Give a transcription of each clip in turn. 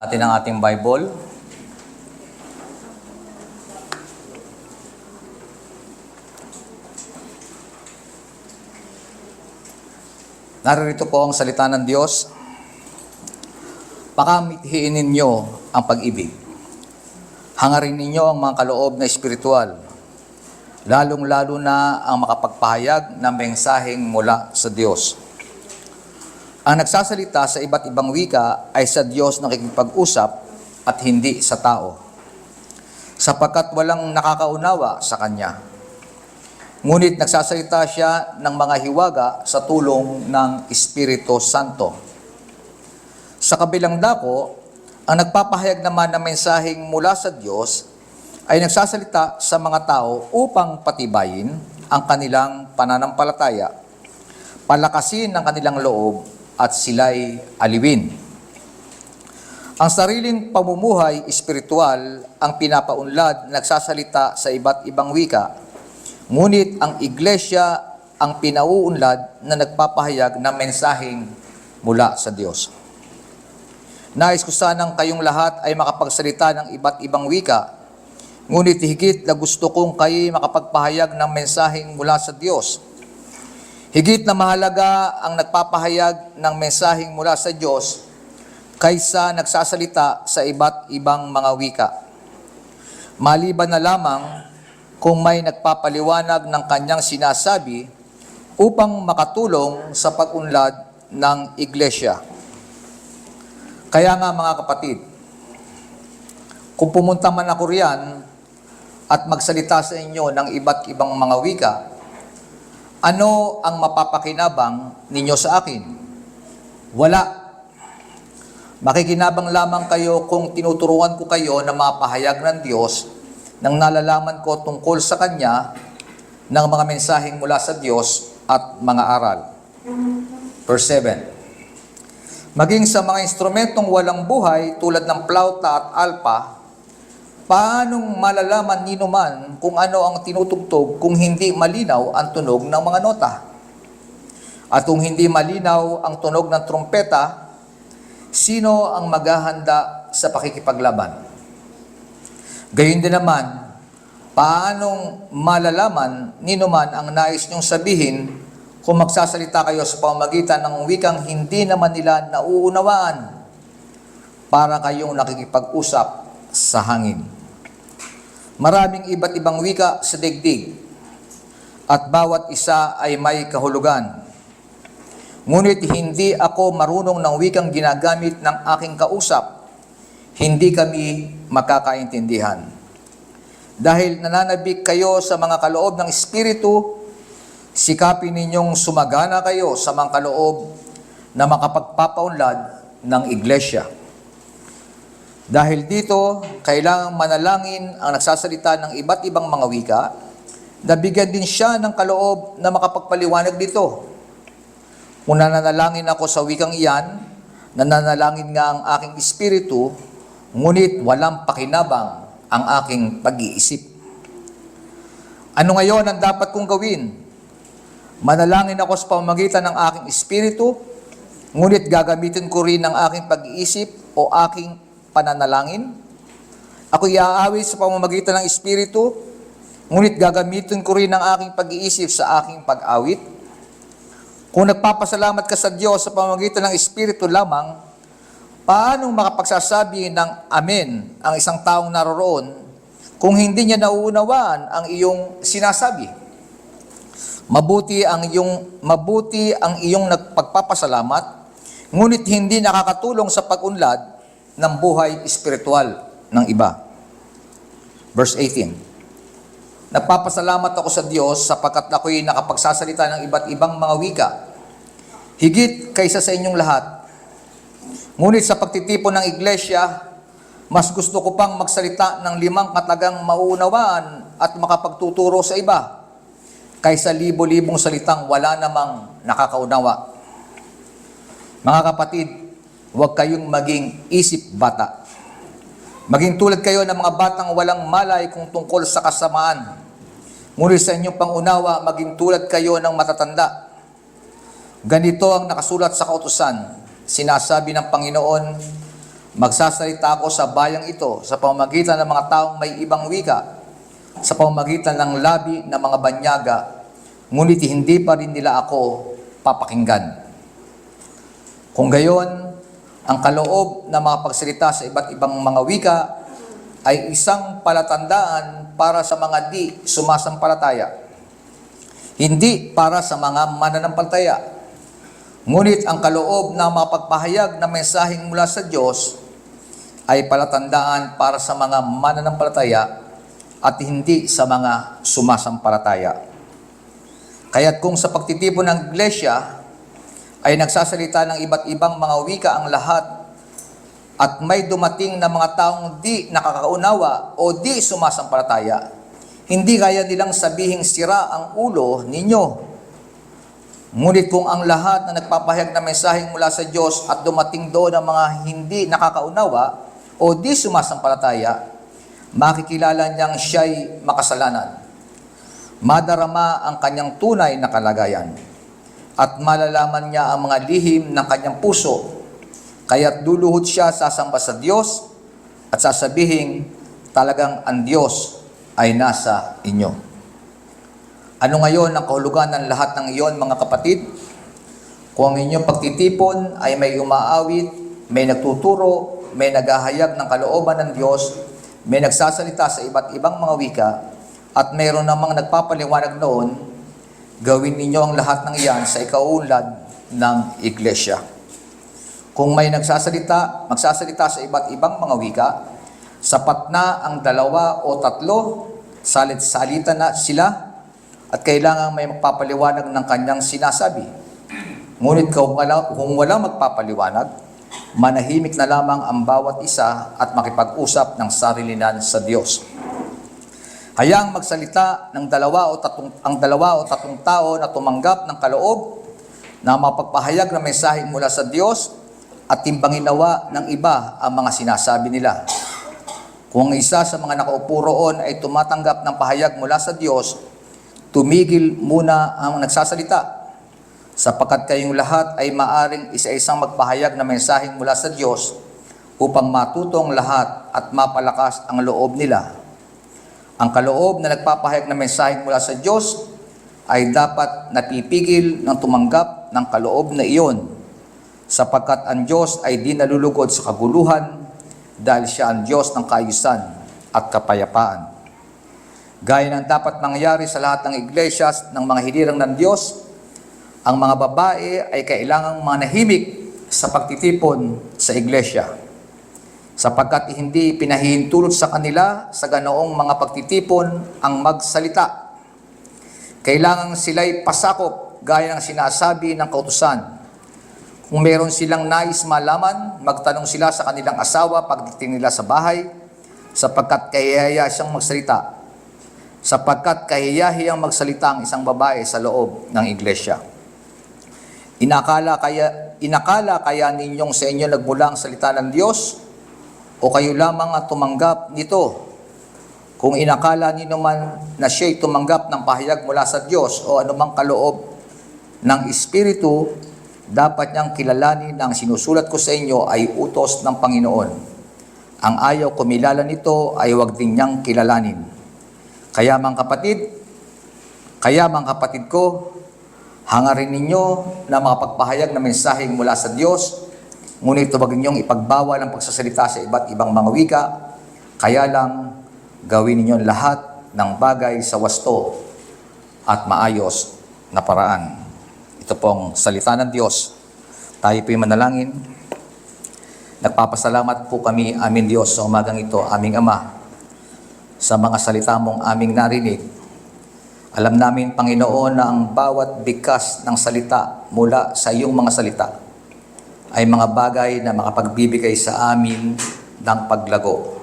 Natin ang ating Bible. Naririto po ang salita ng Diyos. Pakamithiin ninyo ang pag-ibig. Hangarin ninyo ang mga kaloob na espiritual, lalong-lalo na ang makapagpahayag ng mensaheng mula sa Diyos. Ang nagsasalita sa iba't ibang wika ay sa Diyos nakikipag-usap at hindi sa tao, sapagkat walang nakakaunawa sa Kanya. Ngunit nagsasalita siya ng mga hiwaga sa tulong ng Espiritu Santo. Sa kabilang dako, ang nagpapahayag naman ng mensaheng mula sa Diyos ay nagsasalita sa mga tao upang patibayin ang kanilang pananampalataya, palakasin ang kanilang loob, at sila'y aliwin. Ang sariling pamumuhay espiritual ang pinapaunlad nagsasalita sa iba't ibang wika, ngunit ang iglesia ang pinauunlad na nagpapahayag ng mensaheng mula sa Diyos. Nais ko sanang kayong lahat ay makapagsalita ng iba't ibang wika, ngunit higit na gusto kong kayo makapagpahayag ng mensaheng mula sa Diyos. Higit na mahalaga ang nagpapahayag ng mensaheng mula sa Diyos kaysa nagsasalita sa iba't ibang mga wika. Maliban na lamang kung may nagpapaliwanag ng kanyang sinasabi upang makatulong sa pag-unlad ng iglesia. Kaya nga mga kapatid, kung pumunta man ako riyan at magsalita sa inyo ng iba't ibang mga wika, ano ang mapapakinabang ninyo sa akin? Wala. Makikinabang lamang kayo kung tinuturuan ko kayo na mapahayag ng Diyos nang nalalaman ko tungkol sa Kanya ng mga mensaheng mula sa Diyos at mga aral. Verse 7. Maging sa mga instrumentong walang buhay tulad ng plauta at alpa, paanong malalaman nino man kung ano ang tinutugtog kung hindi malinaw ang tunog ng mga nota? At kung hindi malinaw ang tunog ng trumpeta, sino ang maghahanda sa pakikipaglaban? Gayon din naman, paanong malalaman nino man ang nais niyong sabihin kung magsasalita kayo sa pamamagitan ng wikang hindi naman nila nauunawaan para kayong nakikipag-usap sa hangin? Maraming iba't ibang wika sa digdig, at bawat isa ay may kahulugan. Ngunit hindi ako marunong ng wikang ginagamit ng aking kausap, hindi kami makakaintindihan. Dahil nananabik kayo sa mga kaloob ng Espiritu, sikapin ninyong sumagana kayo sa mga kaloob na makapagpapaunlad ng iglesia. Dahil dito, kailangang manalangin ang nagsasalita ng iba't ibang mga wika, na bigyan din siya ng kaloob na makapagpaliwanag dito. Kung nananalangin ako sa wikang iyan, nananalangin nga ang aking espiritu, ngunit walang pakinabang ang aking pag-iisip. Ano ngayon ang dapat kong gawin? Manalangin ako sa pamamagitan ng aking espiritu, ngunit gagamitin ko rin ang aking pag-iisip o aking pananalangin? Ako iaawit sa pamamagitan ng Espiritu, ngunit gagamitin ko rin ang aking pag-iisip sa aking pag-awit? Kung nagpapasalamat ka sa Diyos sa pamamagitan ng Espiritu lamang, paanong makapagsasabi ng Amen ang isang taong naroroon kung hindi niya nauunawaan ang iyong sinasabi? Mabuti ang iyong nagpagpapasalamat, ngunit hindi nakakatulong sa pag-unlad ng buhay espiritual ng iba. Verse 18. Nagpapasalamat ako sa Diyos sapagkat ako'y nakapagsasalita ng iba't ibang mga wika, higit kaysa sa inyong lahat. Ngunit sa pagtitipon ng iglesia, mas gusto ko pang magsalita ng 5 katagang mauunawaan at makapagtuturo sa iba, kaysa libo-libong salitang wala namang nakakaunawa. Mga kapatid, huwag kayong maging isip bata. Maging tulad kayo ng mga batang walang malay kung tungkol sa kasamaan. Ngunit sa inyong pangunawa, maging tulad kayo ng matatanda. Ganito ang nakasulat sa kautusan. Sinasabi ng Panginoon, Magsasalita ako sa bayang ito sa pamamagitan ng mga taong may ibang wika, sa pamamagitan ng labi ng mga banyaga, ngunit hindi pa rin nila ako papakinggan. Kung gayon, ang kaloob na mga pagsalita sa iba't ibang mga wika ay isang palatandaan para sa mga di sumasampalataya, hindi para sa mga mananampalataya. Ngunit ang kaloob na mapagpahayag na mensaheng mula sa Diyos ay palatandaan para sa mga mananampalataya at hindi sa mga sumasampalataya. Kaya't kung sa pagtitipon ng iglesia ay nagsasalita ng iba't ibang mga wika ang lahat at may dumating na mga taong di nakakaunawa o di sumasampalataya, hindi kaya nilang sabihing sira ang ulo ninyo. Ngunit kung ang lahat na nagpapahayag na mensaheng mula sa Diyos at dumating doon ang mga hindi nakakaunawa o di sumasampalataya, makikilala niyang siya'y makasalanan. Madarama ang kanyang tunay na kalagayan at malalaman niya ang mga lihim ng kanyang puso. Kaya't luluhod siya sasamba sa Diyos at sasabihin, talagang ang Diyos ay nasa inyo. Ano ngayon ang kahulugan ng lahat ng iyon, mga kapatid? Kung ang inyong pagtitipon ay may umaawit, may nagtuturo, may naghahayag ng kalooban ng Diyos, may nagsasalita sa iba't ibang mga wika, at mayroon namang nagpapaliwanag noon, gawin ninyo ang lahat ng iyan sa ikaunlad ng iglesia. Kung may magsasalita sa iba't ibang mga wika, sapat na ang 2 o 3, salit-salita na sila, at kailangan may magpapaliwanag ng kanyang sinasabi. Ngunit kung walang magpapaliwanag, manahimik na lamang ang bawat isa at makipag-usap ng sarilinan sa Diyos. Hayang magsalita ng 2 o 3 tao na tumanggap ng kaloob na mapagpahayag ng mensahe mula sa Diyos at timbangin nawa ng iba ang mga sinasabi nila. Kung isa sa mga nakaupo roon ay tumatanggap ng pahayag mula sa Diyos, tumigil muna ang nagsasalita, sapagkat kayong lahat ay maaring isa-isang magpahayag ng mensaheng mula sa Diyos upang matutong lahat at mapalakas ang loob nila. Ang kaloob na nagpapahayag ng mensaheng mula sa Diyos ay dapat napipigil ng tumanggap ng kaloob na iyon, sapagkat ang Diyos ay di nalulugod sa kaguluhan dahil siya ang Diyos ng kaayusan at kapayapaan. Gaya ng dapat mangyari sa lahat ng iglesias ng mga hinirang ng Diyos, ang mga babae ay kailangang manahimik sa pagtitipon sa iglesia, sapagkat hindi pinahihintulot sa kanila sa ganoong mga pagtitipon ang magsalita. Kailangang sila'y pasakop gaya ng sinasabi ng kautusan. Kung meron silang nais malaman, magtanong sila sa kanilang asawa pagdating nila sa bahay, sapagkat kahihiya siyang magsalita. Sapagkat kahihiyahiyang magsalita ang isang babae sa loob ng iglesia. Inakala kaya ninyong sa inyo nagmula ang salita ng Diyos, o kayo lamang ang tumanggap nito? Kung inakala ninyo man na siya'y tumanggap ng pahayag mula sa Diyos o anumang kaloob ng Espiritu, dapat niyang kilalanin na ang sinusulat ko sa inyo ay utos ng Panginoon. Ang ayaw kumilala nito ay huwag din niyang kilalanin. Kaya mga kapatid ko, hangarin ninyo na makapagpahayag na mensaheng mula sa Diyos, ngunit huwag ninyong ipagbawal ang pagsasalita sa iba't ibang mga wika, kaya lang gawin ninyo lahat ng bagay sa wasto at maayos na paraan. Ito pong salita ng Diyos. Tayo po'y manalangin. Nagpapasalamat po kami, aming Diyos, sa umagang ito, aming Ama, sa mga salita mong aming narinig. Alam namin, Panginoon, na ang bawat bigkas ng salita mula sa iyong mga salita ay mga bagay na makapagbibigay sa amin ng paglago.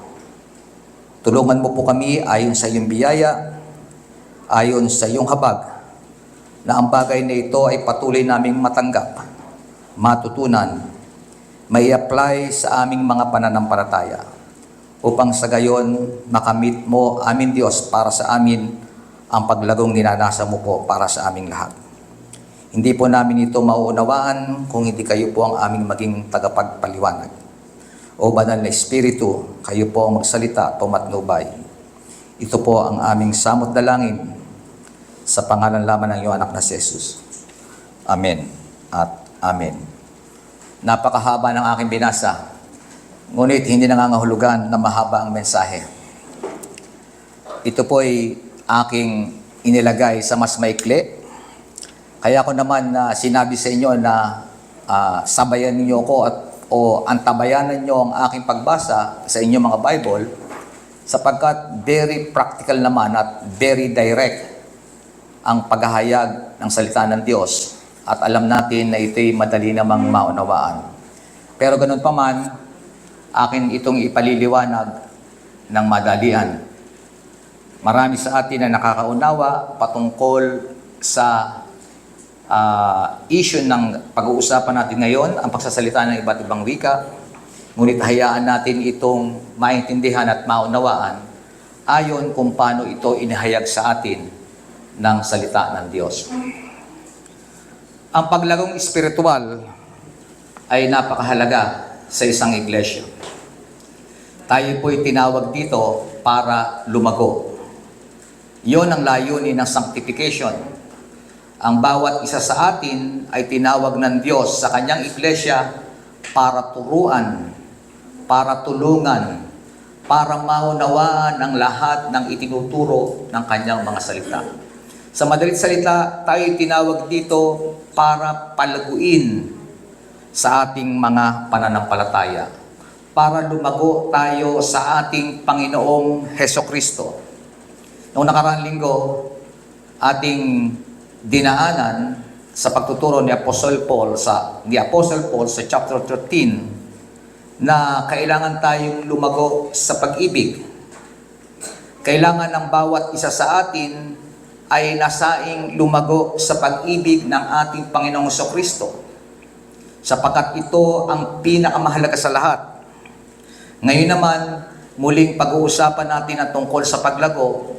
Tulungan mo po kami ayon sa iyong biyaya, ayon sa iyong habag, na ang bagay na ito ay patuloy naming matanggap, matutunan, may apply sa aming mga pananampalataya, upang sa gayon makamit mo, amin Diyos, para sa amin ang paglagong ninanasa mo po para sa aming lahat. Hindi po namin ito mauunawaan kung hindi kayo po ang aming maging tagapagpaliwanag. O Banal na Espiritu, kayo po ang magsalita, tumatnubay. Ito po ang aming samot dalangin sa pangalan lamang ng iyong anak na si Jesus. Amen at Amen. Napakahaba ng aking binasa, ngunit hindi nangangahulugan na mahaba ang mensahe. Ito po ay aking inilagay sa mas maikli. Kaya ko naman sinabi sa inyo na sabayan ninyo ko o antabayanan nyo ang aking pagbasa sa inyong mga Bible sapagkat very practical naman at very direct ang paghahayag ng salita ng Diyos at alam natin na ito'y madali namang maunawaan. Pero ganun pa man, akin itong ipaliliwanag ng madalian. Marami sa atin na nakakaunawa patungkol sa issue ng pag-uusapan natin ngayon, ang pagsasalita ng iba't ibang wika, ngunit hayaan natin itong maintindihan at maunawaan ayon kung paano ito inihayag sa atin ng salita ng Diyos. Ang paglagong espiritual ay napakahalaga sa isang iglesia. Tayo po'y tinawag dito para lumago. Iyon ang layunin ng sanctification. Ang bawat isa sa atin ay tinawag ng Diyos sa kanyang iglesia para turuan, para tulungan, para maunawaan ang lahat ng itinuturo ng kanyang mga salita. Sa madalit salita, tayo tinawag dito para palaguin sa ating mga pananampalataya, para lumago tayo sa ating Panginoong Hesukristo. Noong nakaraang linggo, ating dinaanan sa pagtuturo ni Apostle Paul sa chapter 13 na kailangan tayong lumago sa pag-ibig. Kailangan ng bawat isa sa atin ay nasaing lumago sa pag-ibig ng ating Panginoong Hesukristo sapagkat ito ang pinakamahalaga sa lahat. Ngayon naman, muling pag-uusapan natin ang tungkol sa paglago,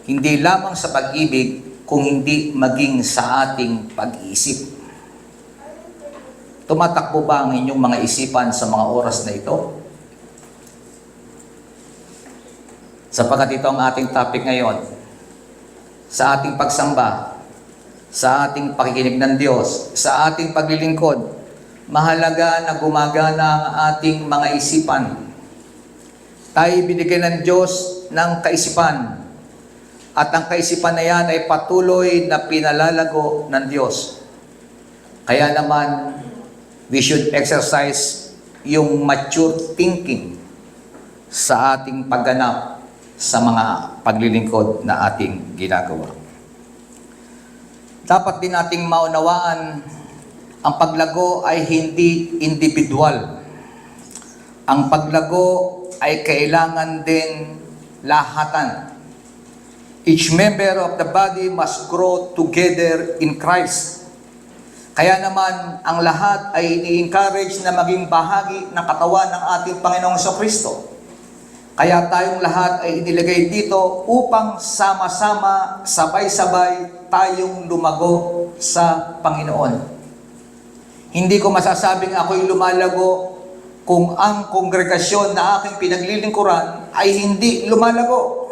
hindi lamang sa pag-ibig, kung hindi maging sa ating pag-iisip. Tumatakbo ba ang inyong mga isipan sa mga oras na ito? Sapagkat ito ang ating topic ngayon. Sa ating pagsamba, sa ating pakikinig ng Diyos, sa ating paglilingkod, mahalaga na gumagana ang ating mga isipan. Tayo binigyan ng Diyos ng kaisipan. At ang kaisipan na yan ay patuloy na pinalalago ng Diyos. Kaya naman, we should exercise yung mature thinking sa ating pagganap sa mga paglilingkod na ating ginagawa. Dapat din nating maunawaan, ang paglago ay hindi individual. Ang paglago ay kailangan din lahatan. Each member of the body must grow together in Christ. Kaya naman, ang lahat ay ini-encourage na maging bahagi ng katawan ng ating Panginoong Hesukristo. Kaya tayong lahat ay inilagay dito upang sama-sama, sabay-sabay tayong lumago sa Panginoon. Hindi ko masasabing ako'y lumalago kung ang kongregasyon na aking pinaglilingkuran ay hindi lumalago.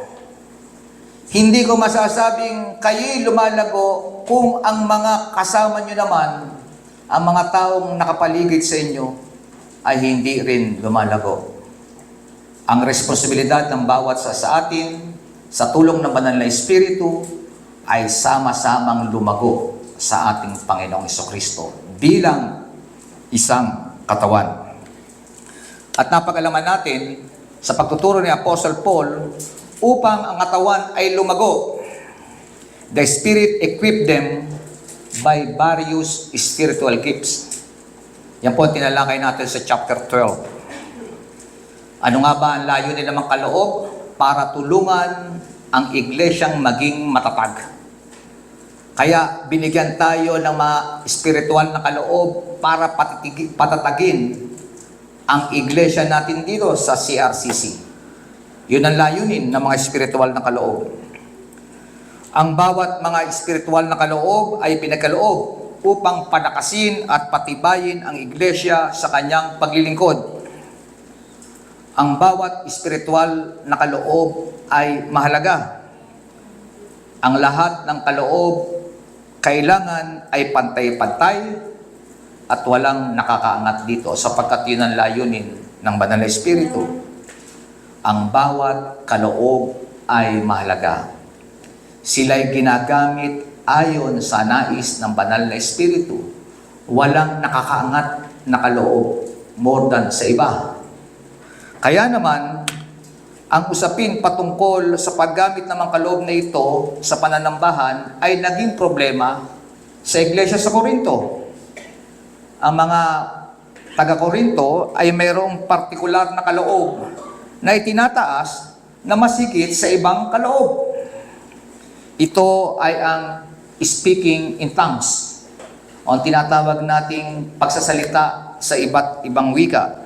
Hindi ko masasabing kayo'y lumalago kung ang mga kasama nyo naman, ang mga taong nakapaligid sa inyo, ay hindi rin lumalago. Ang responsibilidad ng bawat sa atin, sa tulong ng Banal na Espiritu, ay sama-samang lumago sa ating Panginoong Hesukristo bilang isang katawan. At napag-alaman natin sa pagtuturo ni Apostle Paul, upang ang katawan ay lumago, the Spirit equipped them by various spiritual gifts. Yan po ang tinalakay natin sa chapter 12. Ano nga ba ang layunin ng mga kaloob? Para tulungan ang iglesyang maging matatag. Kaya binigyan tayo ng mga spiritual na kaloob para patatagin ang iglesia natin dito sa CRCC. Yun ang layunin ng mga spiritual na kaloob. Ang bawat mga spiritual na kaloob ay pinagkaloob upang palakasin at patibayin ang iglesia sa kanyang paglilingkod. Ang bawat espiritual na kaloob ay mahalaga. Ang lahat ng kaloob kailangan ay pantay-pantay at walang nakakaangat dito sapagkat yun ang layunin ng Banal na Espiritu. Ang bawat kaloob ay mahalaga. Sila'y ginagamit ayon sa nais ng Banal na Espiritu. Walang nakakaangat na kaloob more than sa iba. Kaya naman, ang usapin patungkol sa paggamit ng mga kaloob na ito sa pananambahan ay naging problema sa Iglesia sa Corinto. Ang mga taga-Corinto ay mayroong partikular na kaloob na itinataas na masigit sa ibang kaloob. Ito ay ang speaking in tongues o ang tinatawag nating pagsasalita sa iba't ibang wika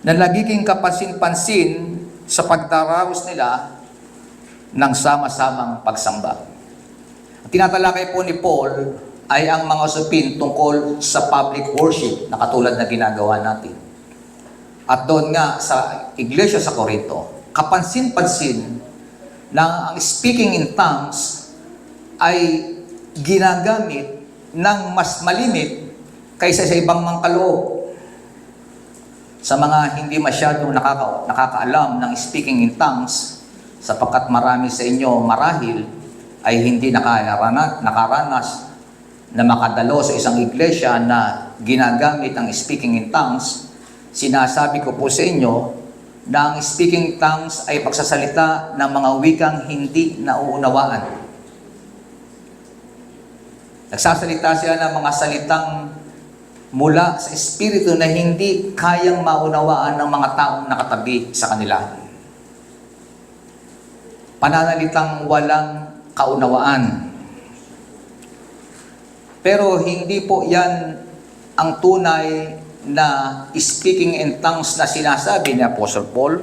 na nagiging kapansin-pansin sa pagdaraos nila ng sama-samang pagsamba. Ang tinatalakay po ni Paul ay ang mga usapin tungkol sa public worship na katulad na ginagawa natin. At doon nga sa Iglesia sa Corinto, kapansin-pansin na ang speaking in tongues ay ginagamit ng mas malimit kaysa sa ibang mga kaloob. Sa mga hindi masyadong nakakaalam ng speaking in tongues, sapagkat marami sa inyo marahil ay hindi nakaranas na makadalo sa isang iglesia na ginagamit ang speaking in tongues, sinasabi ko po sa inyo na ang speaking in tongues ay pagsasalita ng mga wikang hindi nauunawaan. Nagsasalita siya ng mga salitang mula sa Espiritu na hindi kayang maunawaan ng mga taong nakatabi sa kanila. Pananalitang walang kaunawaan. Pero hindi po yan ang tunay na speaking in tongues na sinasabi ni Apostle Paul.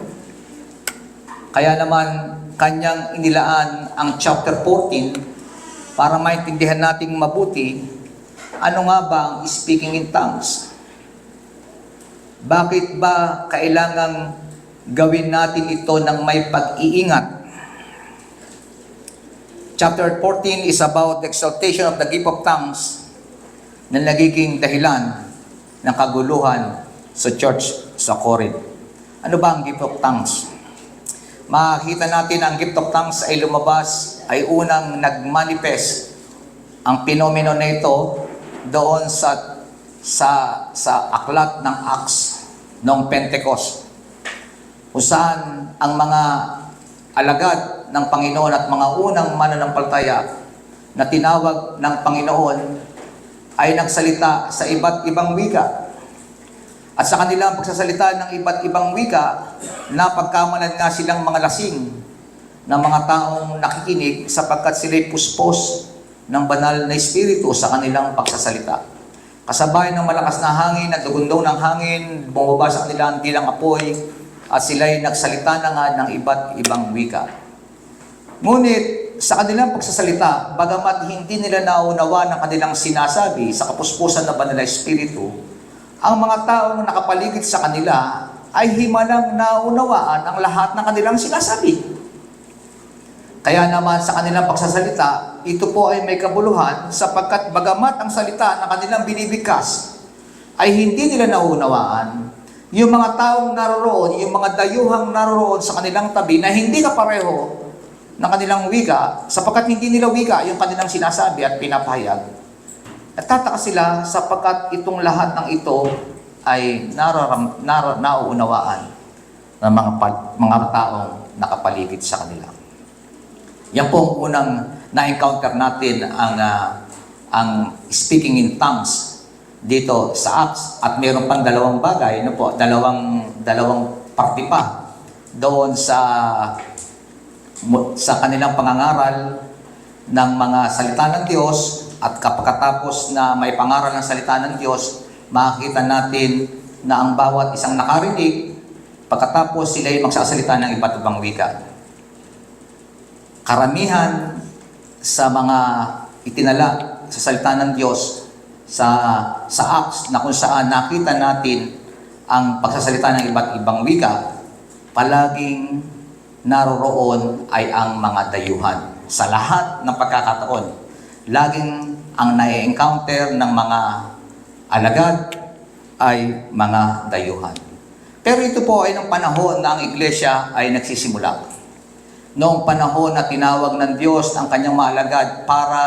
Kaya naman kanyang inilaan ang chapter 14 para maintindihan nating mabuti ano nga ba ang speaking in tongues? Bakit ba kailangang gawin natin ito ng may pag-iingat? Chapter 14 is about the exaltation of the gift of tongues na nagiging dahilan ng kaguluhan sa church sa Corinth. Ano ba ang gift of tongues? Makikita natin ang gift of tongues ay lumabas, ay unang nagmanifest ang pinomeno na ito doon sa aklat ng Acts noong Pentecost, kung saan ang mga alagad ng Panginoon at mga unang mananampalataya na tinawag ng Panginoon ay nagsalita sa iba't ibang wika. At sa kanilang pagsasalita ng iba't ibang wika, napagkamalan nga silang mga lasing ng mga taong nakikinig sapagkat sila'y puspos ng banal na espiritu sa kanilang pagsasalita. Kasabay ng malakas na hangin at dugundaw ng hangin, bumaba sa kanila ang dilang apoy at sila'y nagsalita na nga ng iba't ibang wika. Ngunit sa kanilang pagsasalita, bagamat hindi nila naunawa ng kanilang sinasabi sa kapuspusan ng banal na espiritu, ang mga taong nakapaligid sa kanila ay himalang naunawaan ang lahat ng kanilang sinasabi. Kaya naman sa kanilang pagsasalita, ito po ay may kabuluhan sapagkat bagamat ang salita na kanilang binibigkas ay hindi nila naunawaan, yung mga taong naroroon, yung mga dayuhang naroroon sa kanilang tabi na hindi kapareho ng kanilang wika, sapagkat hindi nila wika yung kanilang sinasabi at pinapahayag. At tataka sila sapagkat itong lahat ng ito ay nauunawaan ng mga taong nakapaligid sa kanila. Yan po ang unang na-encounter natin ang speaking in tongues dito sa Acts. At mayroon pang dalawang bagay, no po, dalawang parte pa doon sa kanilang pangangaral ng mga salita ng Diyos. At kapagkatapos na may pangaral ng salita ng Diyos, makikita natin na ang bawat isang nakarinig, pagkatapos sila ay magsasalita ng iba't ibang wika. Karamihan sa mga itinala sa salita ng Diyos sa Acts na kung saan nakita natin ang pagsasalita ng iba't ibang wika palaging naroroon ay ang mga dayuhan. Sa lahat ng pagkakataon, laging ang na-encounter ng mga alagad ay mga dayuhan. Pero ito po ay ng panahon na ang iglesia ay nagsisimula. Noong panahon na tinawag ng Diyos ang kanyang mga alagad para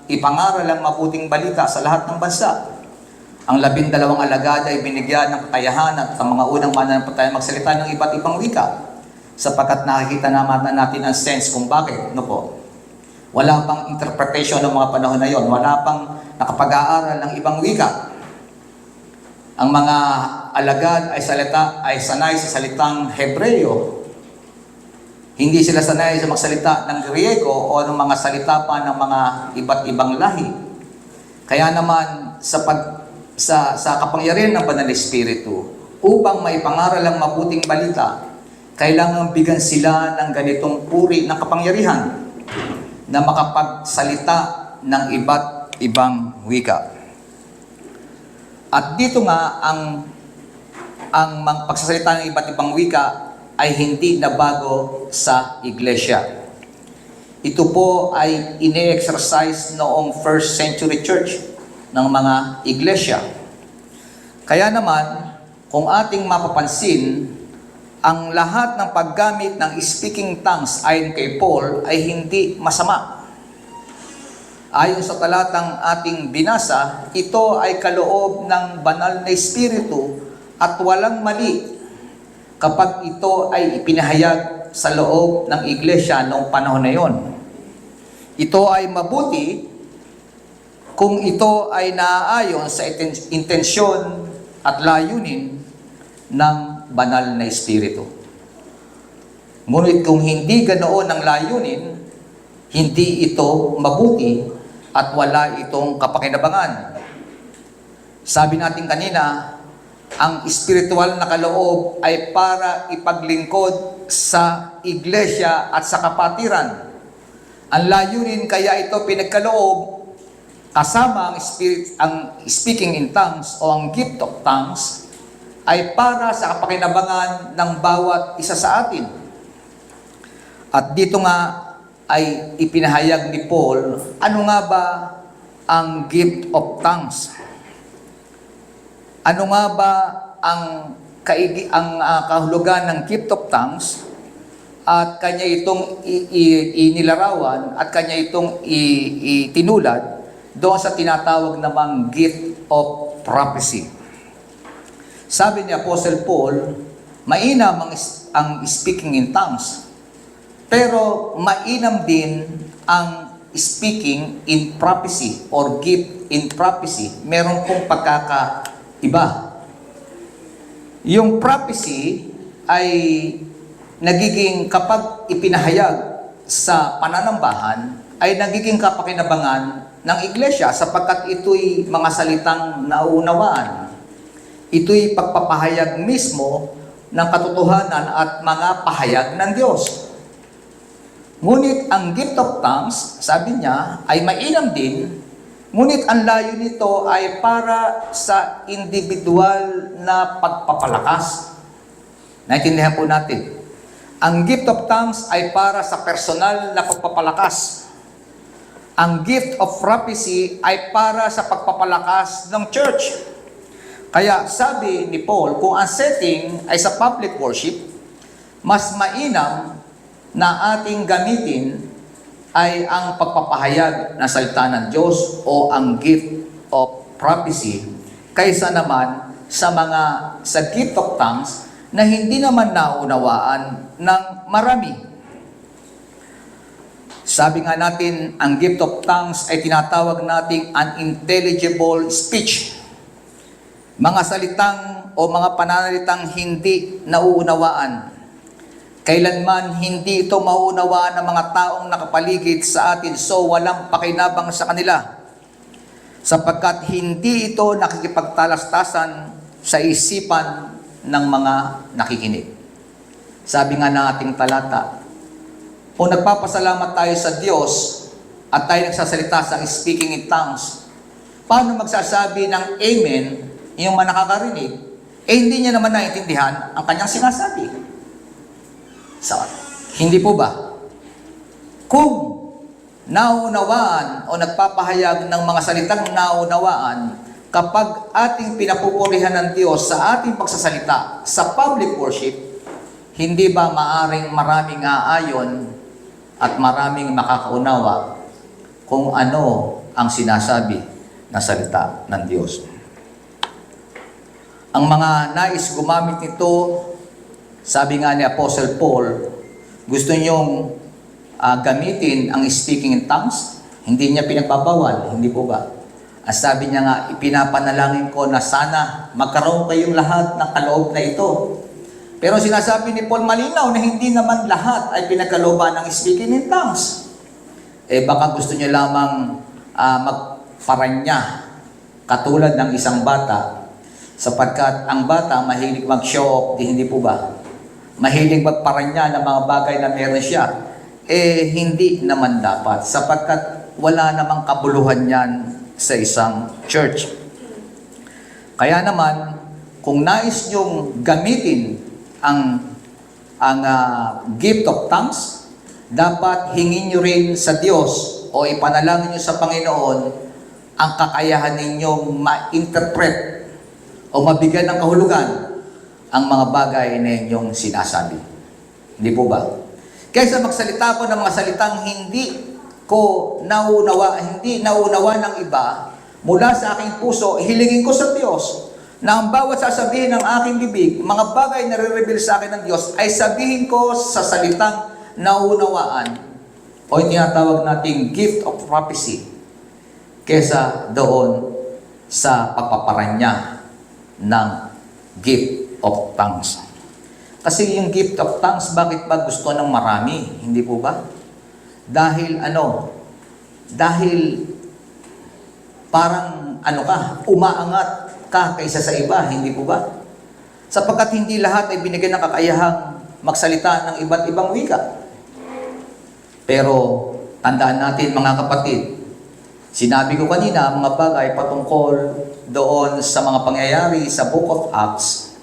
ipangaral ang mabuting balita sa lahat ng bansa. Ang 12 alagad ay binigyan ng kakayahan at ang mga unang mananampalataya magsalita ng iba't ibang wika, sapagkat nakikita naman natin ang sense kung bakit. No po? Wala pang interpretation ng mga panahon na yon. Wala pang nakapag-aaral ng ibang wika. Ang mga alagad ay sanay sa salitang Hebreo. Hindi sila sanay sa magsalita ng Griego o ng mga salita pa ng mga iba't ibang lahi. Kaya naman sa kapangyarihan ng Banal na Espiritu, upang maipangaral ang mabuting balita, kailangan bigyan sila ng ganitong uri ng kapangyarihan na makapagsalita ng iba't ibang wika. At dito nga, ang pagsasalita ng iba't ibang wika ay hindi na bago sa iglesia. Ito po ay ine-exercise noong first century church ng mga iglesia. Kaya naman, kung ating mapapansin, ang lahat ng paggamit ng speaking tongues ayon kay Paul ay hindi masama. Ayon sa talatang ating binasa, ito ay kaloob ng banal na Espiritu at walang mali kapag ito ay ipinahayag sa loob ng iglesia noong panahon na yon. Ito ay mabuti kung ito ay naaayon sa intensyon at layunin ng banal na Espiritu. Ngunit kung hindi ganoon ang layunin, hindi ito mabuti at wala itong kapakinabangan. Sabi natin kanina, ang espiritual na kaloob ay para ipaglingkod sa iglesia at sa kapatiran. Ang layunin kaya ito pinagkaloob kasama ang speaking in tongues o ang gift of tongues ay para sa kapakinabangan ng bawat isa sa atin. At dito nga ay ipinahayag ni Paul, ano nga ba ang gift of tongues? Ano nga ba ang kahulugan ng gift of tongues? At kanya itong inilarawan at kanya itong itinulad doon sa tinatawag namang gift of prophecy. Sabi ni Apostle Paul, mainam ang speaking in tongues, pero mainam din ang speaking in prophecy or gift in prophecy. Meron pong pagkakaiba. Yung prophecy ay nagiging kapag ipinahayag sa pananambahan, ay nagiging kapakinabangan ng iglesia sapagkat ito'y mga salitang nauunawaan. Ito'y pagpapahayag mismo ng katotohanan at mga pahayag ng Diyos. Ngunit ang gift of tongues, sabi niya, ay mainam din, ngunit ang layo nito ay para sa individual na pagpapalakas. Naintindihan po natin. Ang gift of tongues ay para sa personal na pagpapalakas. Ang gift of prophecy ay para sa pagpapalakas ng church. Kaya sabi ni Paul, kung ang setting ay sa public worship, mas mainam na ating gamitin ay ang pagpapahayag ng salita ng Diyos o ang gift of prophecy kaysa naman sa gift of tongues na hindi naman naunawaan ng marami. Sabi nga natin, ang gift of tongues ay tinatawag nating unintelligible speech. Mga salitang o mga pananalitang hindi nauunawaan. Kailanman hindi ito mauunawaan ng mga taong nakapaligid sa atin, so walang pakinabang sa kanila. Sapagkat hindi ito nakikipagtalastasan sa isipan ng mga nakikinig. Sabi nga ng ating talata, kung nagpapasalamat tayo sa Diyos at tayo nagsasalita sa speaking in tongues, paano magsasabi ng amen yung mga nakakarinig, hindi niya naman naiintindihan ang kanyang sinasabi. Sa, hindi po ba? Kung naunawaan o nagpapahayag ng mga salitang naunawaan, kapag ating pinapupurihan ng Diyos sa ating pagsasalita sa public worship, hindi ba maaring maraming aayon at maraming makakaunawa kung ano ang sinasabi na salita ng Diyos? Ang mga nais gumamit nito, sabi nga ni Apostle Paul, gusto niyong gamitin ang speaking in tongues, hindi niya pinagbabawal, hindi po ba? Ang sabi niya nga, ipinapanalangin ko na sana magkaroon kayong lahat ng kaloob na ito. Pero sinasabi ni Paul malinaw na hindi naman lahat ay pinagkalooban ng speaking in tongues. Baka gusto niya lamang magparanya katulad ng isang bata, sapagkat ang bata mahilig mag-show off, hindi po ba? Mahilig magparanya ng mga bagay na meron siya. Hindi naman dapat, sapagkat wala namang kabuluhan yan sa isang church. Kaya naman, kung nais niyong gamitin ang gift of tongues, dapat hingin niyo rin sa Diyos o ipanalangin niyo sa Panginoon ang kakayahan ninyong ma-interpret o mabigyan ng kahulugan ang mga bagay na inyong sinasabi. Hindi po ba? Kaysa magsalita ko ng mga salitang hindi nauunawa ng iba, mula sa aking puso, hilingin ko sa Diyos na ang bawat sasabihin ng aking bibig, mga bagay na re-reveal sa akin ng Diyos, ay sabihin ko sa salitang nauunawaan o yung tinatawag nating gift of prophecy kaysa doon sa pagpaparanya ng gift of tongues. Kasi yung gift of tongues, bakit ba gusto ng marami? Hindi po ba? Dahil Dahil parang umaangat ka kaysa sa iba, hindi po ba? Sapagkat hindi lahat ay binigyan ng kakayahang magsalita ng iba't ibang wika. Pero tandaan natin mga kapatid, sinabi ko kanina mga bagay patungkol doon sa mga pangyayari sa Book of Acts.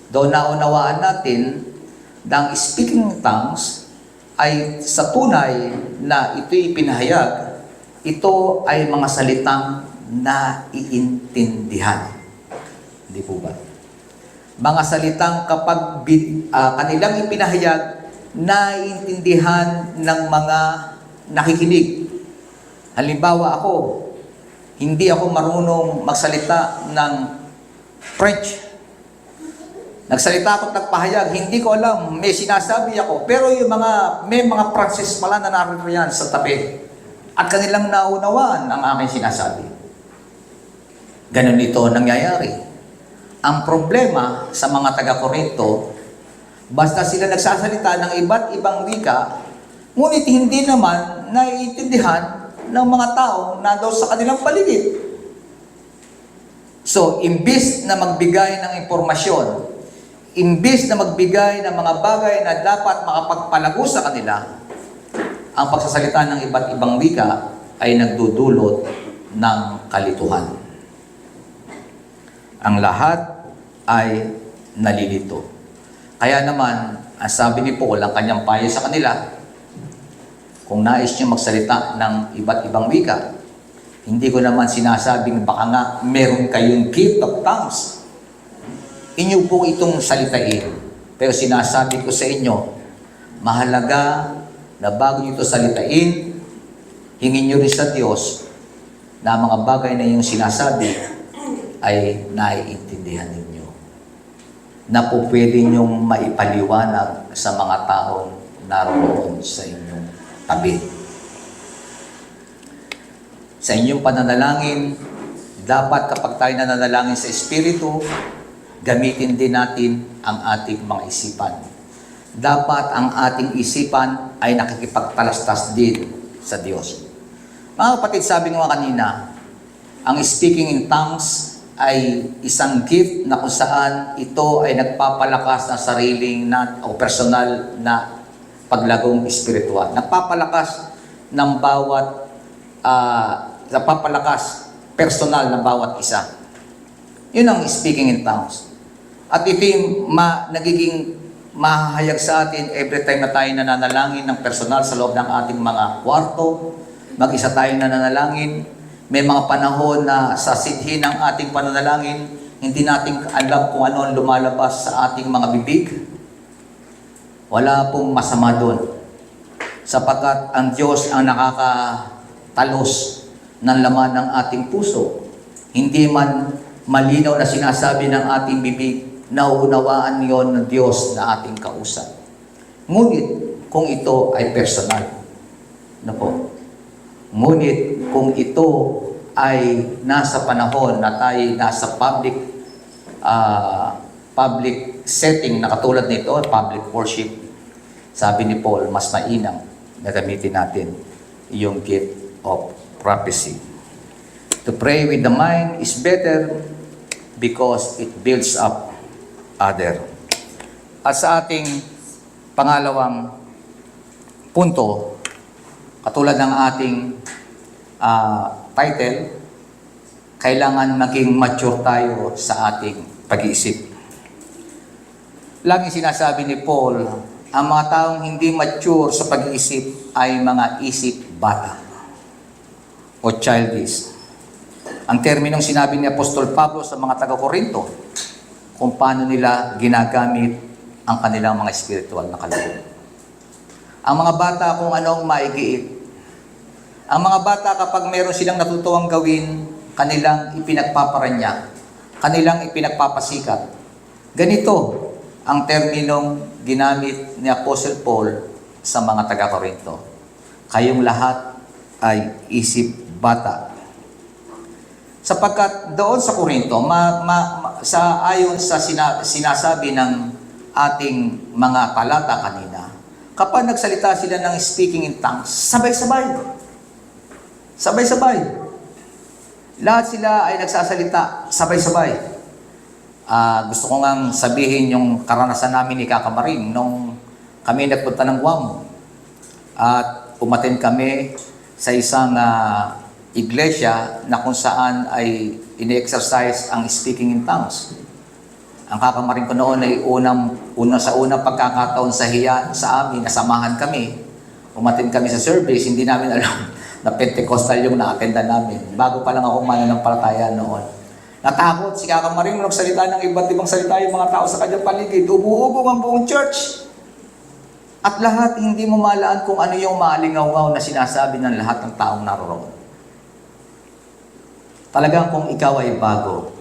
Doon naunawaan natin na ang speaking tongues ay sa tunay na ito'y pinahayag, ito ay mga salitang naiintindihan. Hindi po ba? Mga salitang kapag kanilang ipinahayag, naiintindihan ng mga nakikinig. Halimbawa ako, hindi ako marunong magsalita ng French. Nagsalita ako at nagpahayag, hindi ko alam, may sinasabi ako. Pero may mga Francis pala na narito yan sa tabi. At kanilang naunawaan ang aking sinasabi. Ganun ito nangyayari. Ang problema sa mga taga-Korinto, basta sila nagsasalita ng iba't ibang wika, ngunit hindi naman naiintindihan ng mga tao na daw sa kanilang paligid. So, imbis na magbigay ng impormasyon, imbis na magbigay ng mga bagay na dapat makapagpalago sa kanila, ang pagsasalita ng iba't ibang wika ay nagdudulot ng kalituhan. Ang lahat ay nalilito. Kaya naman, ang sabi ni Paul, ang kanyang payo sa kanila, kung nais nyo magsalita ng iba't ibang wika, hindi ko naman sinasabing baka nga meron kayong gift of tongues. Inyo po itong salitain. Pero sinasabi ko sa inyo, mahalaga na bago nyo ito salitain, hingin nyo rin sa Diyos na mga bagay na yung sinasabi ay naiintindihan ninyo. Na po pwede nyong maipaliwanag sa mga taong naroon sa inyong tabi. Sa inyong pananalangin, dapat kapag tayo nananalangin sa Espiritu, gamitin din natin ang ating mga isipan. Dapat ang ating isipan ay nakikipagtalastas din sa Diyos. Mga kapatid, sabi ko kanina, ang speaking in tongues ay isang gift na kung saan ito ay nagpapalakas ng sariling o personal na paglagong espiritual. Nagpapalakas ng nagpapalakas personal na bawat isa. Yun ang speaking in tongues. At ito yung nagiging mahahayag sa atin every time na tayo nananalangin ng personal sa loob ng ating mga kwarto, mag-isa tayong nananalangin. May mga panahon na sa sidhi ng ating pananalangin, hindi natin alam kung ano ang lumalabas sa ating mga bibig. Wala pong masama doon. Sapagkat ang Diyos ang nakakatalos ng laman ng ating puso. Hindi man malinaw na sinasabi ng ating bibig, nauunawaan yon ng Diyos na ating kausap. Ngunit kung ito ay personal, na po. Ngunit kung ito ay nasa panahon na tayo nasa public setting na katulad nito, public worship, sabi ni Paul, mas mainam na gamitin natin yung gift of prophecy. To pray with the mind is better because it builds up other. At sa ating pangalawang punto, katulad ng ating title, kailangan maging mature tayo sa ating pag-iisip. Laging sinasabi ni Paul, ang mga taong hindi mature sa pag-iisip ay mga isip bata o childish. Ang terminong sinabi ni Apostol Pablo sa mga taga-Korinto, kung paano nila ginagamit ang kanilang mga spiritual na kaloob. Ang mga bata kung anong maigiit. Ang mga bata kapag meron silang natutuwang gawin, kanilang ipinagpaparanya, kanilang ipinagpapasikat. Ganito ang terminong ginamit ni Apostle Paul sa mga taga-Korinto. Kayong lahat ay isip bata. Sapagkat doon sa Korinto, ayon sa sinasabi ng ating mga talata kanina, kapag nagsalita sila ng speaking in tongues, sabay-sabay. Sabay-sabay. Lahat sila ay nagsasalita, sabay-sabay. Gusto ko ngang sabihin yung karanasan namin ni Kakamaring nung kami nagpunta ng Guam. At umaten kami sa isang iglesia na kung saan ay ini-exercise ang speaking in tongues. Ang Kakamaring ko noon ay sa unang pagkakataon sa amin, nasamahan kami. Umaten kami sa service, hindi namin alam na Pentecostal yung na-attenda namin. Bago pa lang ako mananampalataya noon. Natakot si Kakamaring nagsalita ng iba't ibang salita yung mga tao sa kanyang paligid. Umuubong ang buong church. At lahat hindi mo malaan kung ano yung maalingaw-ngaw na sinasabi ng lahat ng taong naroroon. Talagang kung ikaw ay bago,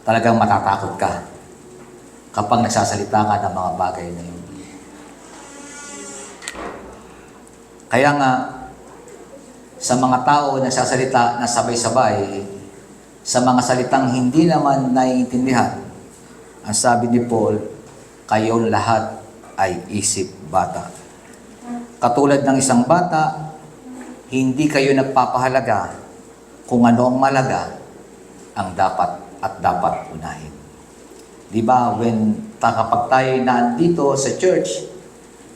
talagang matatakot ka kapag nagsasalita ka ng mga bagay na yun. Kaya nga, sa mga tao na nagsasalita na sabay-sabay, sa mga salitang hindi naman naiintindihan, ang sabi ni Paul, kayong lahat ay isip bata. Katulad ng isang bata, hindi kayo nagpapahalaga kung ano ang malaga ang dapat unahin. Di ba, kapag tayo nandito sa church,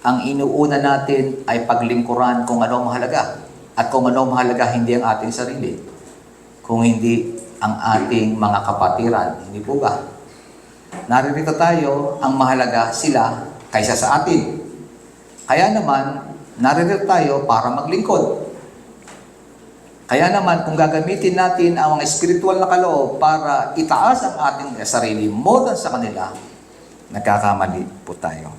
ang inuuna natin ay paglingkuran kung ano ang mahalaga. At kung ano ang mahalaga, hindi ang ating sarili. Kung hindi ang ating mga kapatiran. Hindi po ba? Naririto tayo, ang mahalaga sila kaysa sa atin. Kaya naman, naririto tayo para maglingkod. Kaya naman, kung gagamitin natin ang mga spiritual na kaloob para itaas ang ating sarili more than sa kanila, nagkakamali po tayo.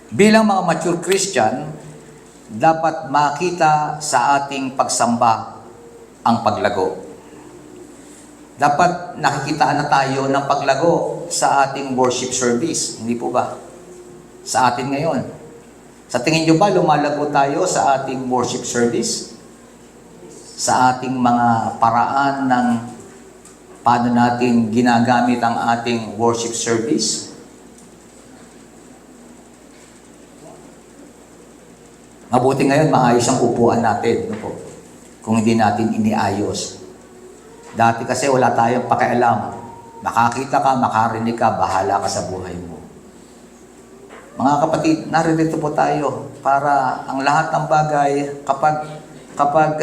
Bilang mga mature Christian, dapat makita sa ating pagsamba ang paglago. Dapat nakikitaan na tayo ng paglago sa ating worship service. Hindi po ba? Sa atin ngayon. Sa tingin nyo ba lumalago tayo sa ating worship service? Sa ating mga paraan ng paano natin ginagamit ang ating worship service? Mabuti ngayon, maayos ang upuan natin. No po? Kung hindi natin iniayos. Dati kasi wala tayong pakialam. Makakita ka, makarinig ka, bahala ka sa buhay mo. Mga kapatid, naririto po tayo para ang lahat ng bagay, kapag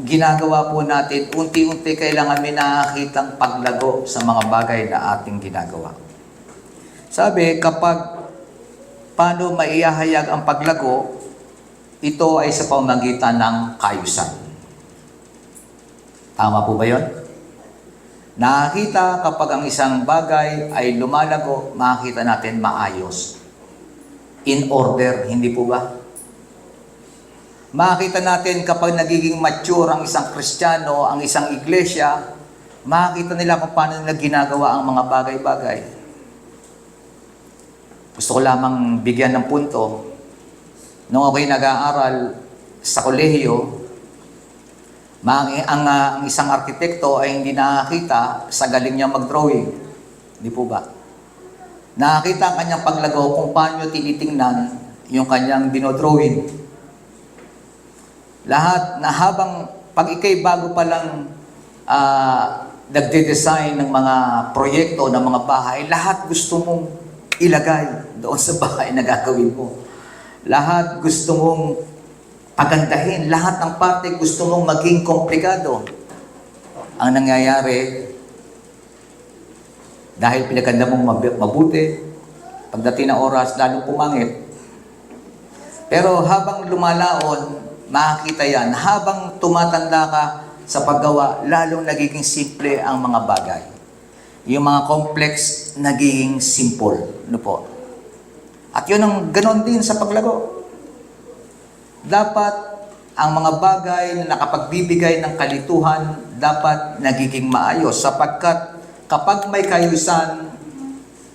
ginagawa po natin, unti-unti kailangan may nakakitang paglago sa mga bagay na ating ginagawa. Sabi, kapag paano maihahayag ang paglago, ito ay sa pamamagitan ng kaayusan. Tama po ba yun? Nakakita kapag ang isang bagay ay lumalago, makikita natin maayos. In order, hindi po ba? Makikita natin kapag nagiging mature ang isang Kristiyano, ang isang iglesia, makikita nila kung paano nila ginagawa ang mga bagay-bagay. Gusto ko lamang bigyan ng punto. Nung ako'y nag-aaral sa kolehiyo, ang isang arkitekto ay hindi nakakita sa galing niya mag-drawing. Hindi po ba? Nakakita ang kanyang paglago kung paano tinitingnan yung kanyang dinodrawing. Lahat na habang pag ikay bago pa lang nagde-design ng mga proyekto ng mga bahay, lahat gusto mong ilagay doon sa bahay na gagawin mo. Lahat gusto mong pagandahin. Lahat ng parte gusto mong maging komplikado. Ang nangyayari, dahil pinaganda mong mabuti, pagdating ng oras, lalong pumangit. Pero habang lumalaon, makikita yan. Habang tumatanda ka sa paggawa, lalong nagiging simple ang mga bagay. Yung mga complex, nagiging simple. Ano po? At yun ang ganon din sa paglago. Dapat ang mga bagay na nakapagbibigay ng kalituhan, dapat nagiging maayos sapagkat kapag may kaayusan,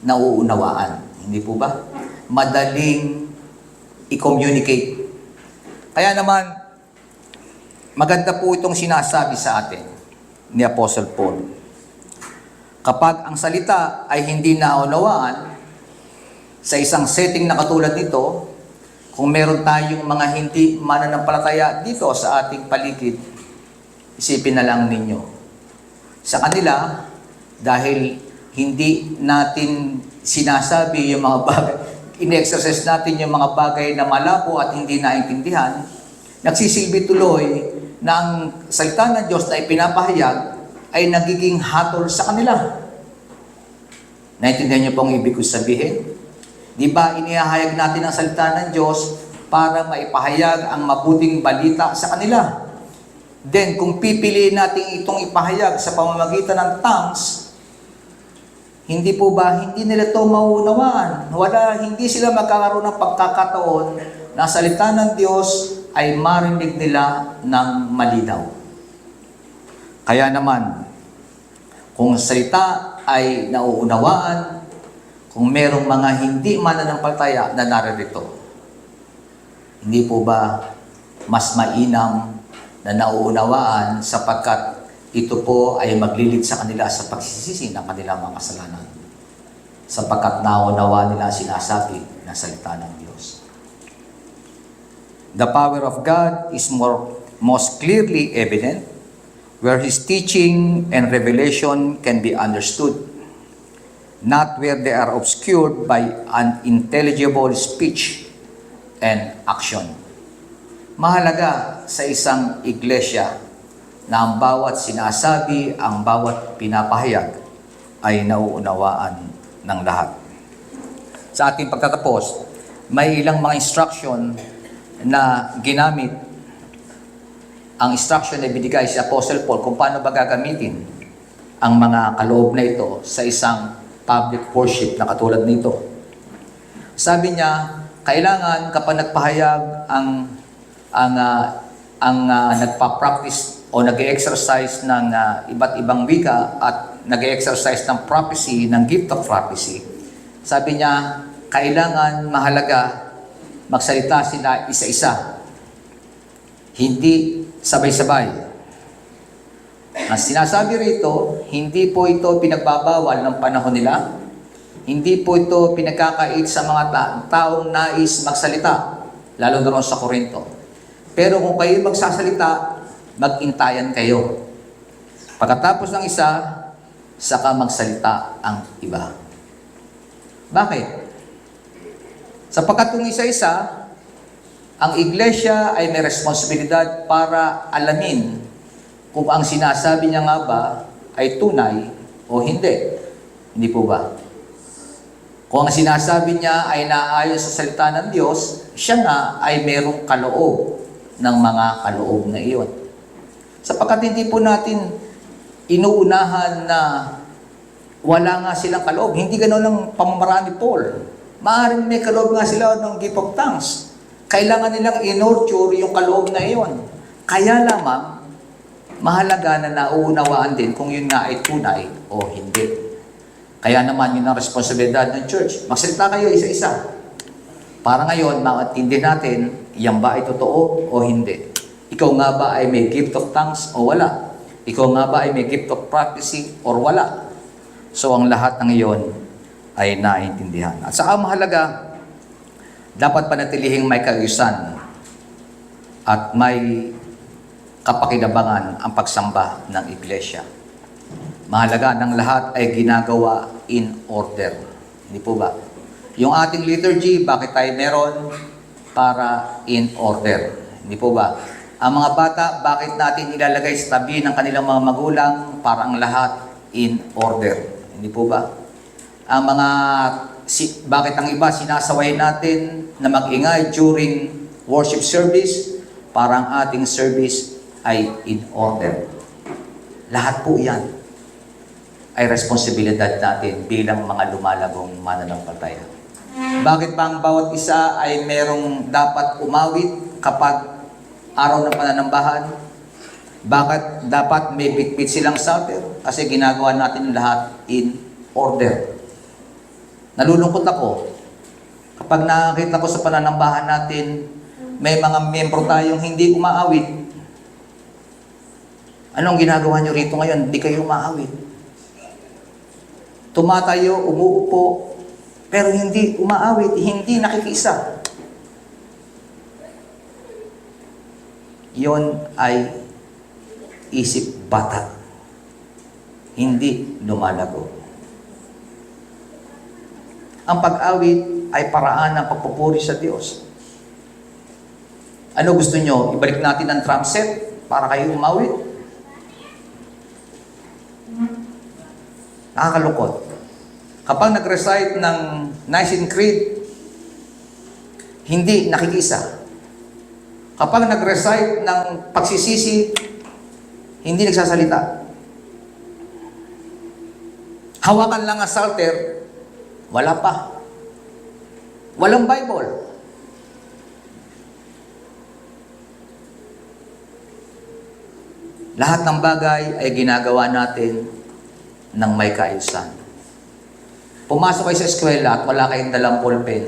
nauunawaan. Hindi po ba? Madaling i-communicate. Kaya naman, maganda po itong sinasabi sa atin ni Apostle Paul. Kapag ang salita ay hindi naunawaan, sa isang setting na katulad nito, kung meron tayong mga hindi mananampalataya dito sa ating paligid, isipin na lang ninyo. Sa kanila, dahil hindi natin sinasabi yung mga bagay, in-exercise natin yung mga bagay na malabo at hindi naintindihan, nagsisilbi tuloy na ang salita ng Diyos na ipinapahayag ay nagiging hatol sa kanila. Naintindihan niyo pong ibig ko sabihin? Di ba inihahayag natin ang salita ng Diyos para maipahayag ang mabuting balita sa kanila? Then, kung pipiliin natin itong ipahayag sa pamamagitan ng tongues, hindi po ba, hindi nila ito mauunawaan. Hindi sila magkakaroon ng pagkakataon na salita ng Diyos ay marinig nila ng malinaw. Kaya naman, kung salita ay nauunawaan, kung merong mga hindi mananampalataya na naririto, hindi po ba mas mainam na nauunawaan sapagkat ito po ay maglilid sa kanila sa pagsisisi ng kanilang mga kasalanan sapagkat nauunawaan nila ang sinasabi ng salita ng Diyos. The power of God is most clearly evident where His teaching and revelation can be understood, not where they are obscured by unintelligible speech and action. Mahalaga sa isang iglesia na ang bawat sinasabi, ang bawat pinapahayag ay nauunawaan ng lahat. Sa ating pagtatapos, may ilang mga instruction na ginamit. Ang instruction na binigay si Apostle Paul kung paano ba gagamitin ang mga kaloob na ito sa isang public worship na katulad nito. Sabi niya, kailangan kapag nagpahayag ang nagpa-practice o nag-exercise ng iba't ibang wika at nag-exercise ng prophecy, ng gift of prophecy, sabi niya, kailangan mahalaga magsalita sila isa-isa. Hindi sabay-sabay. Ang sinasabi rito, hindi po ito pinagbabawal ng panahon nila. Hindi po ito pinagkakait sa mga taong nais magsalita, lalo na sa Korinto. Pero kung kayo magsasalita, mag-intayan kayo. Pagkatapos ng isa, saka magsalita ang iba. Bakit? Sapagkat kung isa-isa, ang iglesia ay may responsibilidad para alamin kung ang sinasabi niya nga ba ay tunay o hindi. Hindi po ba? Kung ang sinasabi niya ay naayon sa salita ng Diyos, siya nga ay merong kaloob ng mga kaloob na iyon. Sapagkat hindi po natin inuunahan na wala nga silang kaloob. Hindi ganoon ang pamamaraan ni Paul. Maaaring may kaloob nga sila ng gift of tongues. Kailangan nilang in-nurture yung kaloob na iyon. Kaya lamang, mahalaga na nauunawaan din kung yun nga ay tunay o hindi. Kaya naman yun ang responsibilidad ng church. Magsalita kayo isa-isa. Para ngayon, maintindi natin, yan ba ay totoo o hindi? Ikaw nga ba ay may gift of tongues o wala? Ikaw nga ba ay may gift of prophecy or wala? So, ang lahat ng iyon ay naintindihan. At sa mahalaga, dapat panatilihing may kaayusan at may kapakinabangan ang pagsamba ng iglesia. Mahalaga ng lahat ay ginagawa in order. Hindi po ba? Yung ating liturgy, bakit tayo meron? Para in order. Hindi po ba? Ang mga bata, bakit natin ilalagay sa tabi ng kanilang mga magulang? Para ang lahat in order. Hindi po ba? Ang mga, bakit ang iba sinasaway natin na mag-ingay during worship service? Para ang ating service ay in order. Lahat po yan ay responsibilidad natin bilang mga lumalagong mananampalataya. Bakit ba ang bawat isa ay merong dapat umawit kapag araw ng pananambahan? Bakit dapat may bitbit silang psalter? Kasi ginagawa natin lahat in order. Nalulungkot ako kapag nakakita ko sa pananambahan natin, may mga membro tayong hindi umaawit. Anong ginagawa nyo rito ngayon? Hindi kayo umaawit. Tumatayo, umuupo, pero hindi umaawit, hindi nakikisa. Yon ay isip bata. Hindi lumalago. Ang pag-awit ay paraan ng pagpupuri sa Diyos. Ano gusto nyo? Ibalik natin ang drum set para kayo umawit? Nakakalungkot. Kapag nag-recite ng Nicene Creed, hindi nakikisa. Kapag nag-recite ng pagsisisi, hindi nagsasalita. Hawakan lang ang psalter, wala pa. Walang Bible. Lahat ng bagay ay ginagawa natin ng may kaayusan. Pumasok kayo sa eskwela at wala kayong dalang ballpen.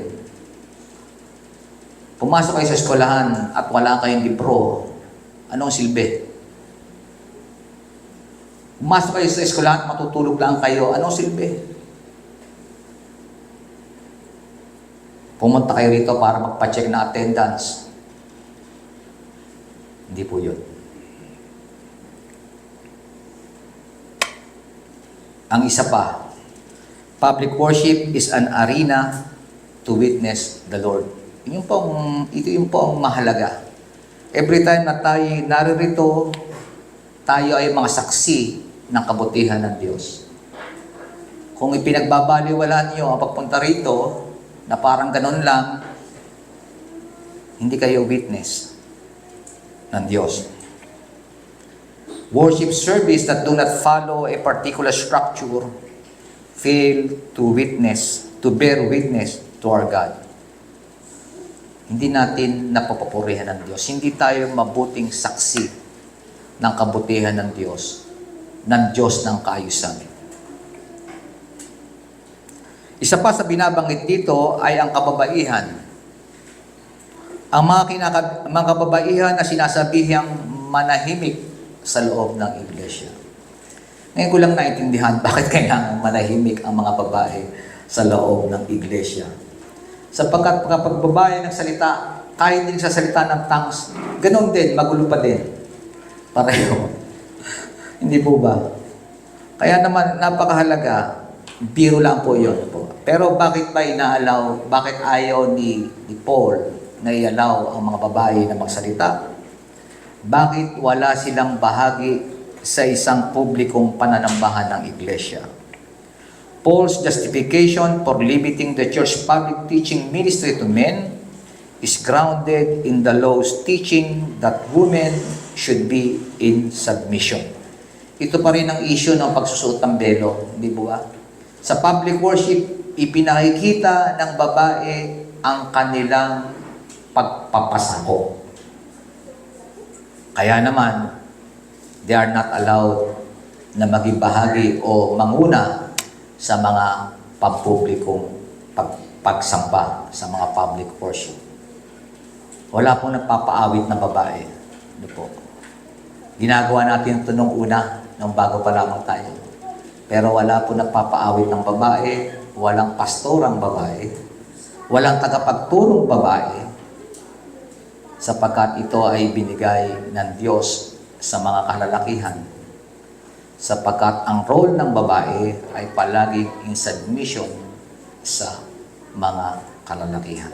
Pumasok kayo sa eskwelahan at wala kayong libro. Anong silbi? Pumasok kayo sa eskwelahan at matutulog lang kayo. Anong silbi? Pumunta kayo rito para magpa-check na attendance. Hindi po yun. Ang isa pa, public worship is an arena to witness the Lord. Ito yung po ang mahalaga. Every time na tayo naririto, tayo ay mga saksi ng kabutihan ng Diyos. Kung ipinagbabaliwalaan niyo ang pagpunta rito, na parang ganun lang, hindi kayo witness ng Diyos. Worship service that do not follow a particular structure fail to bear witness to our God. Hindi natin napapupurihan ng Diyos. Hindi tayo mabuting saksi ng kabutihan ng Diyos ng kaayusan. Isa pa sa binabanggit dito ay ang kababaihan. Ang mga kababaihan na sinasabihang manahimik sa loob ng iglesia. Ngayon ko lang naintindihan bakit kailangan manahimik ang mga babae sa loob ng iglesia. Sapagkat kapag babae nagsalita, kahit hindi nagsasalita ng tongues, ganun din, magulo pa din. Pareho. Hindi po ba? Kaya naman, napakahalaga, biro lang po yun po. Pero bakit ba inaalaw, bakit ayaw ni Paul na ialaw ang mga babae na magsalita? Bakit wala silang bahagi sa isang publikong pananambahan ng iglesia? Paul's justification for limiting the church public teaching ministry to men is grounded in the law's teaching that women should be in submission. Ito pa rin ang issue ng pagsusuot ng belo, di ba? Sa public worship, ipinakikita ng babae ang kanilang pagpapasako. Kaya naman, they are not allowed na maging bahagi o manguna sa mga pampublikong pagsamba sa mga public worship. Wala pong nagpapaawit ng babae. Ano po? Ginagawa natin ito nung una, nung bago pa lamang tayo. Pero wala pong nagpapaawit ng babae, walang pastorang babae, walang tagapagturong babae, sapagkat ito ay binigay ng Diyos sa mga kalalakihan. Sapagkat ang role ng babae ay palaging in submission sa mga kalalakihan.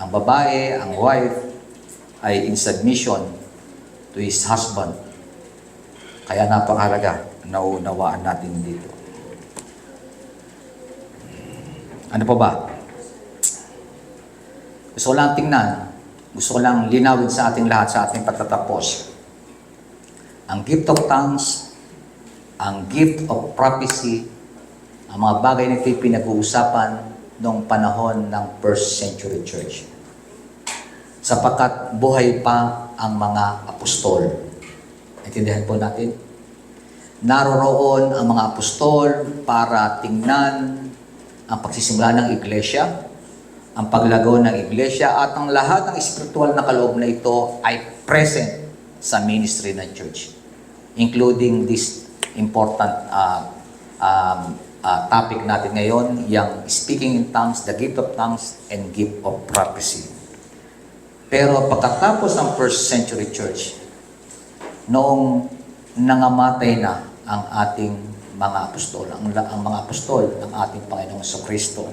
Ang babae, ang wife, ay in submission to his husband. Kaya napakahalaga, nauunawaan natin dito. Ano pa ba? Gusto ko lang tingnan, gusto ko lang linawin sa ating lahat sa ating pagtatapos. Ang gift of tongues, ang gift of prophecy, ang mga bagay na ito'y pinag-uusapan noong panahon ng first century church. Sapagkat buhay pa ang mga apostol. Intindihan po natin? Naroroon ang mga apostol para tingnan ang pagsisimula ng iglesia, ang paglago ng iglesia, at ang lahat ng espiritual na kaloob na ito ay present sa ministry ng church. Including this important topic natin ngayon, yung speaking in tongues, the gift of tongues, and gift of prophecy. Pero pagkatapos ng first century church, noong nangamatay na ang ating mga apostol, ang mga apostol ng ating Panginoong Jesucristo,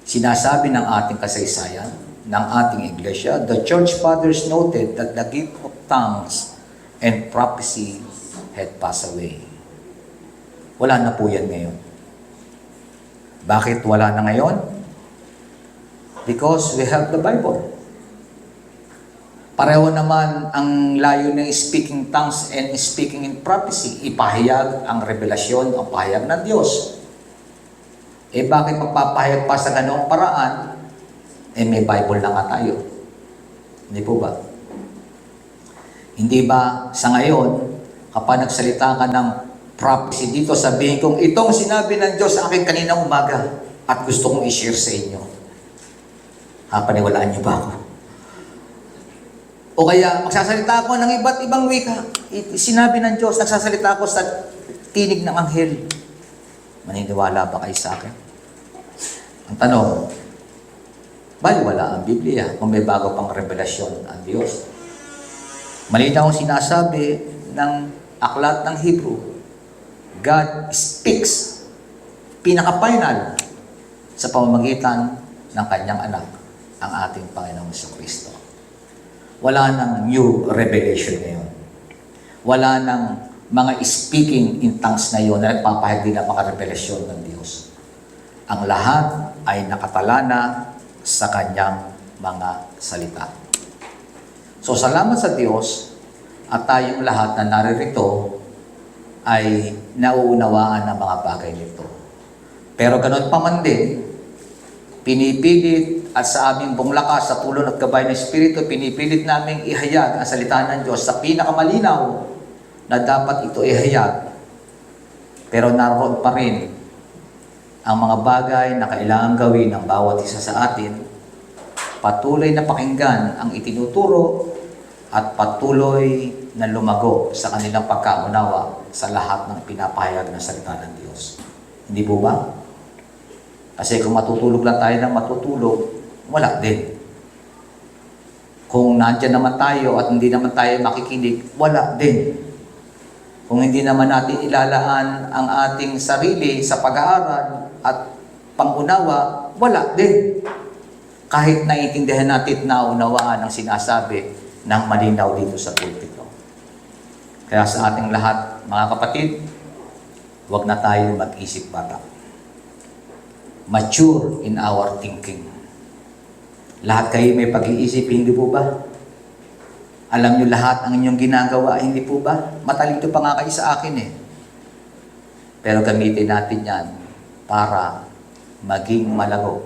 sinasabi ng ating kasaysayan, ng ating iglesia, the church fathers noted that the gift of tongues and prophecy had passed away. Wala na po yan ngayon. Bakit wala na ngayon? Because we have the Bible. Pareho naman ang layo ng speaking tongues and speaking in prophecy. Ipahayag ang revelasyon, ang pahayag ng Diyos. Eh bakit magpapahayag pa sa ganoong paraan? Eh may Bible na nga tayo. Hindi po ba? Hindi ba sa ngayon, kapag nagsalita ka ng prophecy dito, sabihin kong itong sinabi ng Diyos sa akin kaninang umaga at gusto kong i-share sa inyo. Paniwalaan niyo ba ako? O kaya, magsasalita ako ng iba't ibang wika. Sinabi ng Diyos, nagsasalita ako sa tinig ng anghel. Maniniwala ba kayo sa akin? Ang tanong, baliwala ang Biblia kung may bago pang revelasyon ang Diyos. Malinaw ang sinasabi ng aklat ng Hebrew. God speaks, pinaka-final, sa pamamagitan ng kanyang anak, ang ating Panginoong Jesucristo. Wala nang new revelation ngayon. Wala nang mga speaking in tongues na yun na nagpapahayag din ng mga revelasyon ng Diyos. Ang lahat ay nakatala na sa kanyang mga salita. So, salamat sa Diyos at tayong lahat na naririto ay nauunawaan ng mga bagay nito. Pero ganoon pa man din, pinipilit at sa aming buong lakas, sa tulong at gabay ng Espiritu, pinipilit naming ihayag ang salita ng Diyos sa pinakamalinaw na dapat ito ihayag. Pero naroon pa rin ang mga bagay na kailangan gawin ng bawat isa sa atin, patuloy na pakinggan ang itinuturo at patuloy na lumago sa kanilang pagkaunawa sa lahat ng pinapahayag ng salita ng Diyos. Hindi po ba? Kasi kung matutulog lang tayo ng matutulog, wala din. Kung nandyan naman tayo at hindi naman tayo makikinig, wala din. Kung hindi naman natin ilalaan ang ating sarili sa pag-aaral at pangunawa, wala din. Kahit naiintindihan natin na unawaan ang sinasabi ng malinaw dito sa pulpito. Kaya sa ating lahat, mga kapatid, Huwag na tayo mag-isip bata. Mature in our thinking. Lahat kayo may pag-iisip, hindi po ba? Alam nyo lahat ang inyong ginagawa, hindi po ba? Matalino pa nga kayo sa akin eh. Pero gamitin natin yan para maging malago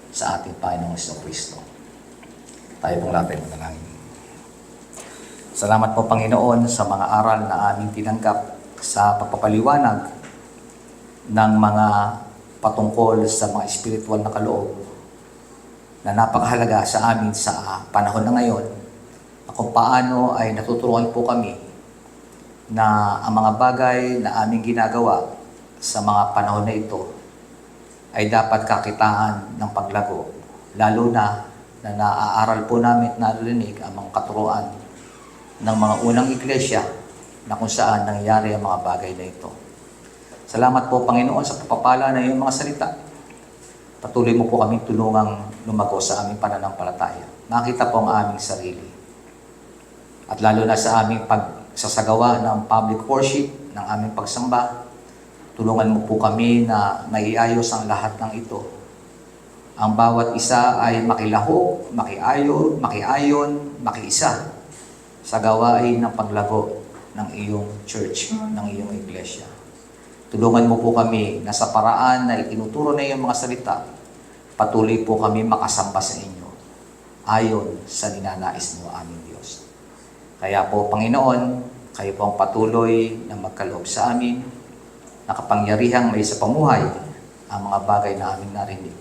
sa ating Panginoong Kristo. Tayo pong lahat ay manalangin. Salamat po Panginoon sa mga aral na aming tinanggap sa pagpapaliwanag ng mga patungkol sa mga spiritual na kaloob na napakahalaga sa amin sa panahon na ngayon na kung paano ay natuturuan po kami na ang mga bagay na aming ginagawa sa mga panahon na ito ay dapat kakitaan ng paglago, lalo na naaaral po namin at narinig ang mga katuruan ng mga unang iglesia na kung saan nangyari ang mga bagay na ito. Salamat po Panginoon sa pagpapala na iyong mga salita. Patuloy mo po kaming tulungang lumago sa aming pananampalataya. Makita po ang aming sarili. At lalo na sa aming pagsasagawa ng public worship, ng aming pagsamba, tulungan mo po kami na maiayos ang lahat ng ito. Ang bawat isa ay makilahok, makiayon, makiisa sa gawain ng paglago ng iyong church, ng iyong iglesia. Tulungan mo po kami na sa paraan na itinuturo na iyong mga salita, patuloy po kami makasamba sa inyo ayon sa ninanais mo aming Diyos. Kaya po Panginoon, kayo po ang patuloy na magkaloob sa amin, nakapangyarihang may sa pamuhay ang mga bagay na aming narinig.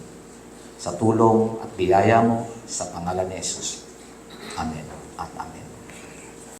Sa tulong at biyaya mo sa pangalan ni Jesus. Amen at amen.